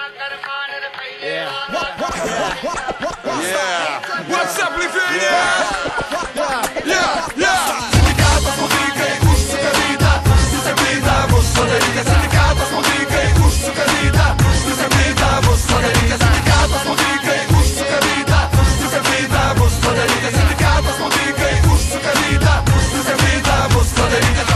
Yeah. What's up, Lithuania? Yeah, yeah. Sindikatas mokyklai užsuka vytą, sustabdyta bus padaryta. Sindikatas mokyklai užsuka vytą, sustabdyta bus padaryta. Sindikatas mokyklai užsuka vytą, sustabdyta bus padaryta. Sindikatas mokyklai užsuka vytą, sustabdyta bus padaryta.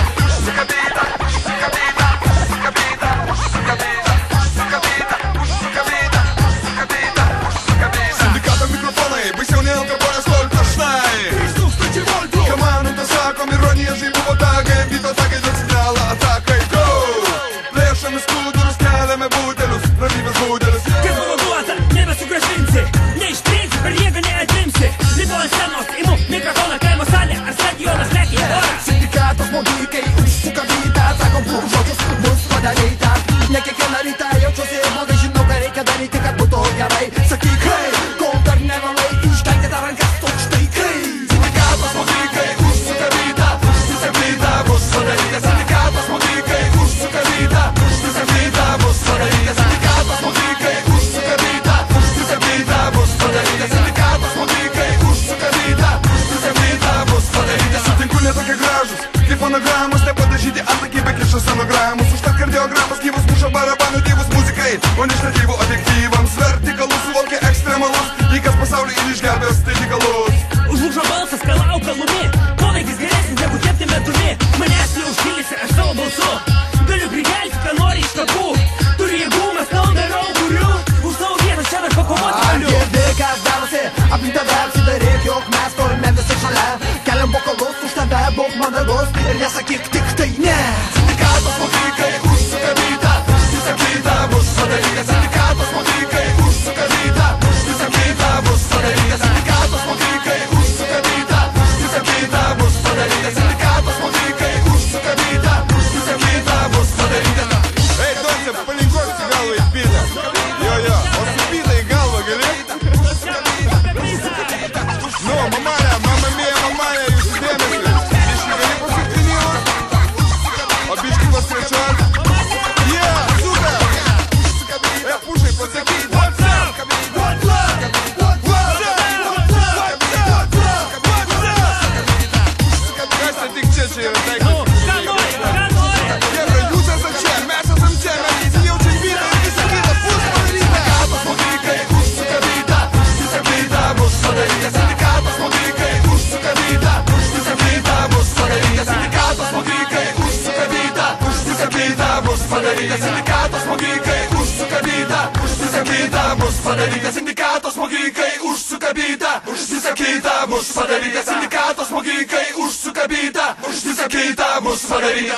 Ne kiekvieną rytą jaučiuosi blogai, žinau, ką reikia daryti, kad būtų gerai. Sakyk, kai, kol dar nevėlai, iškelkite rankas, tu štai kai. Sindikatas mokyklai užsuka vytą, sustabdyta bus padaryta. Sindikatas mokyklai užsuka vytą, sustabdyta bus padaryta. Sindikatas mokyklai užsuka vytą, sustabdyta bus padaryta. Sindikatas mokyklai užsuka vytą, sustabdyta bus padaryta. Sutinku ne tokie gražus, kaip fonogramos, nepadažyti atakai, be kiša sonogramos. Užtat kardiogramas gyvas muša barabanų gyvus muzikai, o ne štatyvų objektyvams. Vertikalus suvokia ekstremalus, jei kas pasaulį ir išgelbės, tai tikalus. Užlūžo balsas, kalau kalumi, poveikis geresnis negu kepti medumi. Manęs neužpildysi, aš savo balsu galiu prikelti, ką nori iš kapų. Turiu jėgų, mes tau darau, kuriu už savo vietą čia dar pakovoti galiu. Girdi, kas darosi, aplink tave apsidaryk, jog mes stovime visi šalia. Keliam bokalus už tave, būk mandagus ir nesakyk tik tai ne. Sindikatas mokyklai užsuka vytą, sustabdyta bus padaryta. Sindikatas mokyklai užsuka vytą, sustabdyta bus padaryta. Sindikatas mokyklai užsuka vytą, sustabdyta bus padaryta. Sindikatas mokyklai užsuka vytą, sustabdyta bus padaryta. Ei, Donce, palinkuosi galvą į pytą. Jo, o su pytą į galvą gali? Nu, mamalė, mama mėja, mamalė, jūsų dėmesį. Biški gali pasukti nylus? O biški pasrečiuot? Yeah, super! Pušai, pasakyk, what's up? What's up? What's up? Kas tai tik čia yra daiktas? Gerai, jūs esat čia, mes esam čia, mes įsijaučiam vytą ir visą kitą bus padaryta. Sindikatas mokyklai užsuka vytą, sustabdyta bus padaryta. Sindikatas mokyklai užsuka vytą, sustabdyta bus padaryta. Sindikatas mokyklai užsuka vytą, sustabdyta bus padaryta. Sindikatas mokyklai užsuka vytą, sustabdyta bus padaryta. Sindikatas mokyklai užsuka vytą, sustabdyta bus padaryta. Sindikatas mokyklai užsuka vytą, sustabdyta bus padaryta.